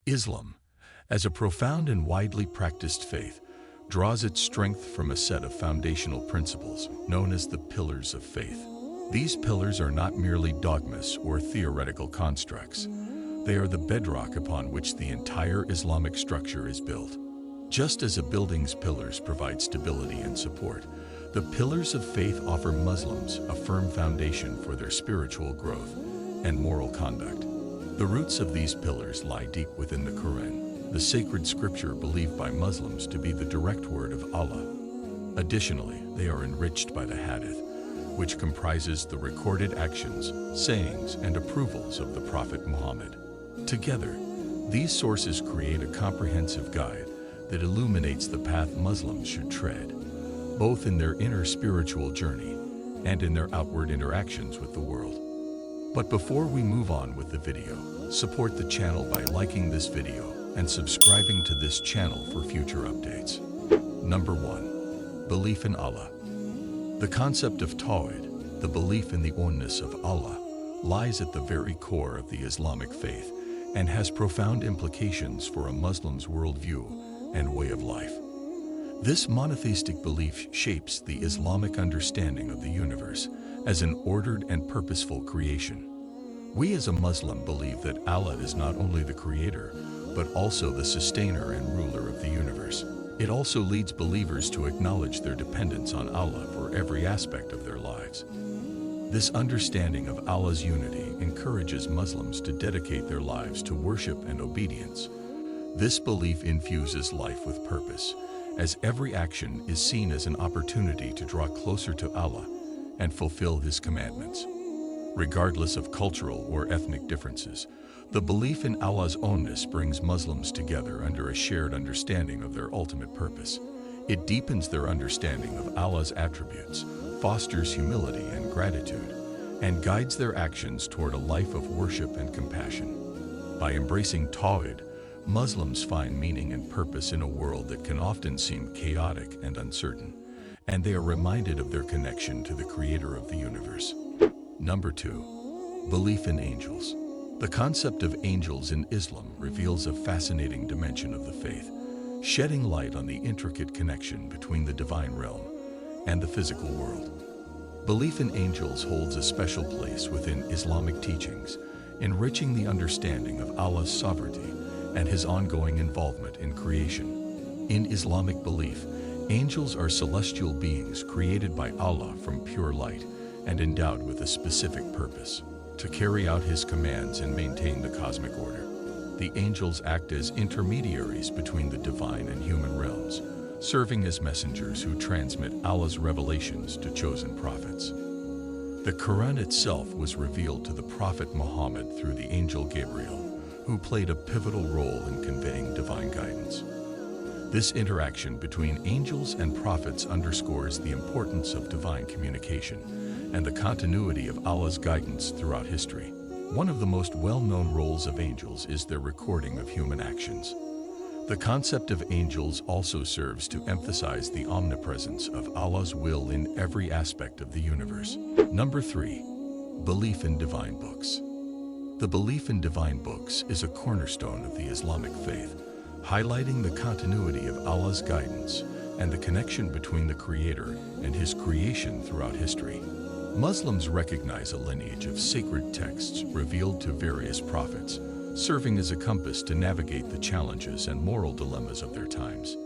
Islam, as a profound and widely practiced faith, draws its strength from a set of foundational principles known as the pillars of faith. These pillars are not merely dogmas or theoretical constructs. They are the bedrock upon which the entire Islamic structure is built. Just as a building's pillars provide stability and support, the pillars of faith offer Muslims a firm foundation for their spiritual growth and moral conduct. The roots of these pillars lie deep within the Quran, the sacred scripture believed by Muslims to be the direct word of Allah. Additionally, they are enriched by the Hadith, which comprises the recorded actions, sayings, and approvals of the Prophet Muhammad. Together, these sources create a comprehensive guide that illuminates the path Muslims should tread, both in their inner spiritual journey and in their outward interactions with the world. But before we move on with the video, support the channel by liking this video and subscribing to this channel for future updates. Number 1. Belief in Allah. The concept of Tawhid, the belief in the oneness of Allah, lies at the very core of the Islamic faith and has profound implications for a Muslim's worldview and way of life. This monotheistic belief shapes the Islamic understanding of the universe as an ordered and purposeful creation. We as a Muslim believe that Allah is not only the creator, but also the sustainer and ruler of the universe. It also leads believers to acknowledge their dependence on Allah for every aspect of their lives. This understanding of Allah's unity encourages Muslims to dedicate their lives to worship and obedience. This belief infuses life with purpose, as every action is seen as an opportunity to draw closer to Allah and fulfill His commandments. Regardless of cultural or ethnic differences, the belief in Allah's oneness brings Muslims together under a shared understanding of their ultimate purpose. It deepens their understanding of Allah's attributes, fosters humility and gratitude, and guides their actions toward a life of worship and compassion. By embracing Tawhid, Muslims find meaning and purpose in a world that can often seem chaotic and uncertain, and they are reminded of their connection to the Creator of the universe. Number 2. Belief in angels. The concept of angels in Islam reveals a fascinating dimension of the faith, shedding light on the intricate connection between the divine realm and the physical world. Belief in angels holds a special place within Islamic teachings, enriching the understanding of Allah's sovereignty and His ongoing involvement in creation. In Islamic belief, angels are celestial beings created by Allah from pure light and endowed with a specific purpose: to carry out His commands and maintain the cosmic order. The angels act as intermediaries between the divine and human realms, serving as messengers who transmit Allah's revelations to chosen prophets. The Quran itself was revealed to the Prophet Muhammad through the angel Gabriel, who played a pivotal role in conveying divine guidance. This interaction between angels and prophets underscores the importance of divine communication and the continuity of Allah's guidance throughout history. One of the most well-known roles of angels is their recording of human actions. The concept of angels also serves to emphasize the omnipresence of Allah's will in every aspect of the universe. Number 3. Belief in divine books. The belief in divine books is a cornerstone of the Islamic faith, highlighting the continuity of Allah's guidance and the connection between the Creator and His creation throughout history. Muslims recognize a lineage of sacred texts revealed to various prophets, serving as a compass to navigate the challenges and moral dilemmas of their times.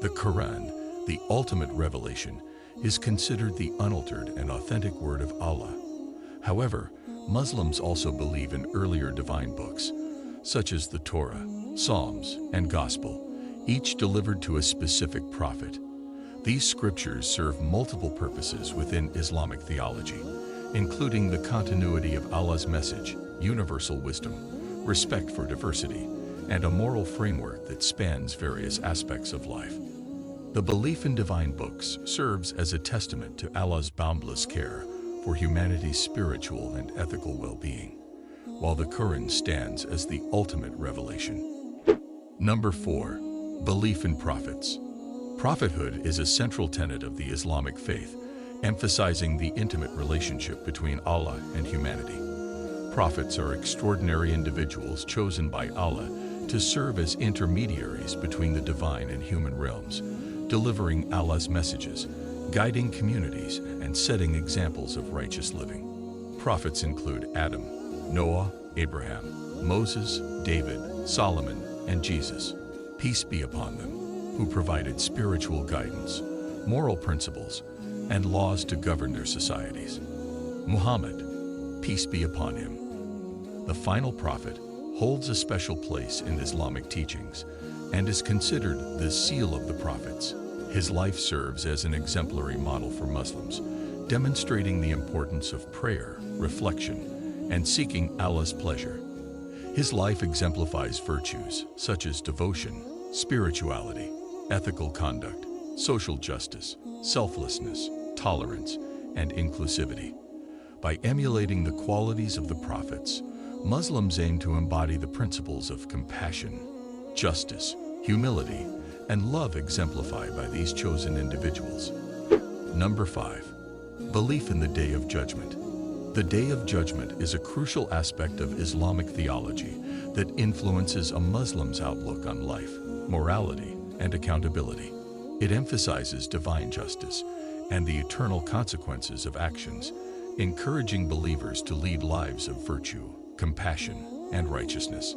The Quran, the ultimate revelation, is considered the unaltered and authentic word of Allah. However, Muslims also believe in earlier divine books, such as the Torah, Psalms, and Gospel, each delivered to a specific prophet. These scriptures serve multiple purposes within Islamic theology, including the continuity of Allah's message, universal wisdom, respect for diversity, and a moral framework that spans various aspects of life. The belief in divine books serves as a testament to Allah's boundless care for humanity's spiritual and ethical well-being, while the Quran stands as the ultimate revelation. Number 4. Belief in prophets. Prophethood is a central tenet of the Islamic faith, emphasizing the intimate relationship between Allah and humanity. Prophets are extraordinary individuals chosen by Allah to serve as intermediaries between the divine and human realms, delivering Allah's messages, guiding communities, and setting examples of righteous living. Prophets include Adam, Noah, Abraham, Moses, David, Solomon, and Jesus, peace be upon them, who provided spiritual guidance, moral principles, and laws to govern their societies. Muhammad, peace be upon him, the final prophet, holds a special place in Islamic teachings and is considered the seal of the prophets. His life serves as an exemplary model for Muslims, demonstrating the importance of prayer, reflection, and seeking Allah's pleasure. His life exemplifies virtues such as devotion, spirituality, ethical conduct, social justice, selflessness, tolerance, and inclusivity. By emulating the qualities of the prophets, Muslims aim to embody the principles of compassion, justice, humility, and love exemplified by these chosen individuals. Number 5. Belief in the Day of Judgment. The Day of Judgment is a crucial aspect of Islamic theology that influences a Muslim's outlook on life, morality, and accountability. It emphasizes divine justice and the eternal consequences of actions, encouraging believers to lead lives of virtue, compassion, and righteousness.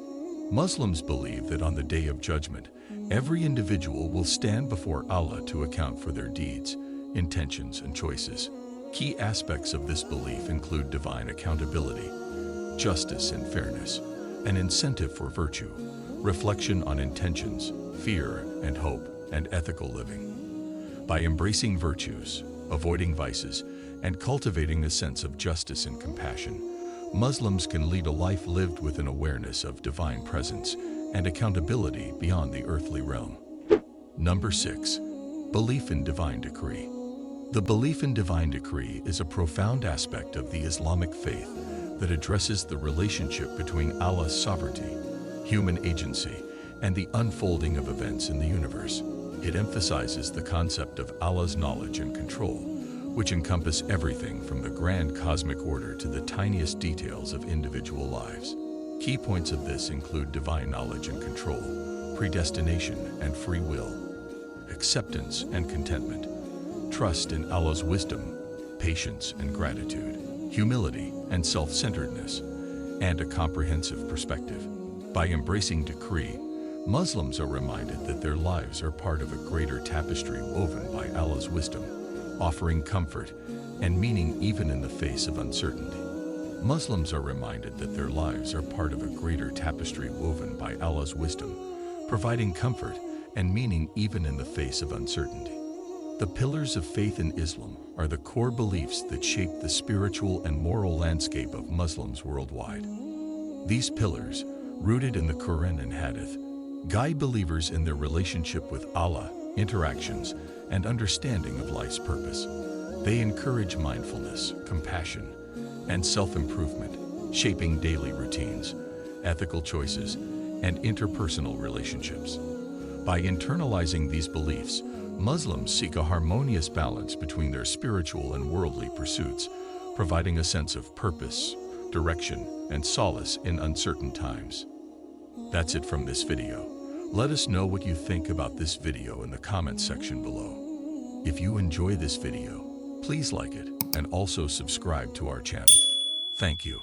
Muslims believe that on the Day of Judgment, every individual will stand before Allah to account for their deeds, intentions, and choices. Key aspects of this belief include divine accountability, justice and fairness, an incentive for virtue, reflection on intentions, fear and hope, and ethical living. By embracing virtues, avoiding vices, and cultivating a sense of justice and compassion, Muslims can lead a life lived with an awareness of divine presence and accountability beyond the earthly realm. Number 6. Belief in divine decree. The belief in divine decree is a profound aspect of the Islamic faith that addresses the relationship between Allah's sovereignty, human agency, and the unfolding of events in the universe. It emphasizes the concept of Allah's knowledge and control, which encompass everything from the grand cosmic order to the tiniest details of individual lives. Key points of this include divine knowledge and control, predestination and free will, acceptance and contentment, trust in Allah's wisdom, patience and gratitude, humility and self-centeredness, and a comprehensive perspective. By embracing decree, Muslims are reminded that their lives are part of a greater tapestry woven by Allah's wisdom, offering comfort and meaning even in the face of uncertainty. Muslims are reminded that their lives are part of a greater tapestry woven by Allah's wisdom, providing comfort and meaning even in the face of uncertainty. The pillars of faith in Islam are the core beliefs that shape the spiritual and moral landscape of Muslims worldwide. These pillars, rooted in the Quran and Hadith, guide believers in their relationship with Allah, interactions, and understanding of life's purpose. They encourage mindfulness, compassion, and self-improvement, shaping daily routines, ethical choices, and interpersonal relationships. By internalizing these beliefs, Muslims seek a harmonious balance between their spiritual and worldly pursuits, providing a sense of purpose, direction, and solace in uncertain times. That's it from this video. Let us know what you think about this video in the comments section below. If you enjoy this video, please like it and also subscribe to our channel. Thank you.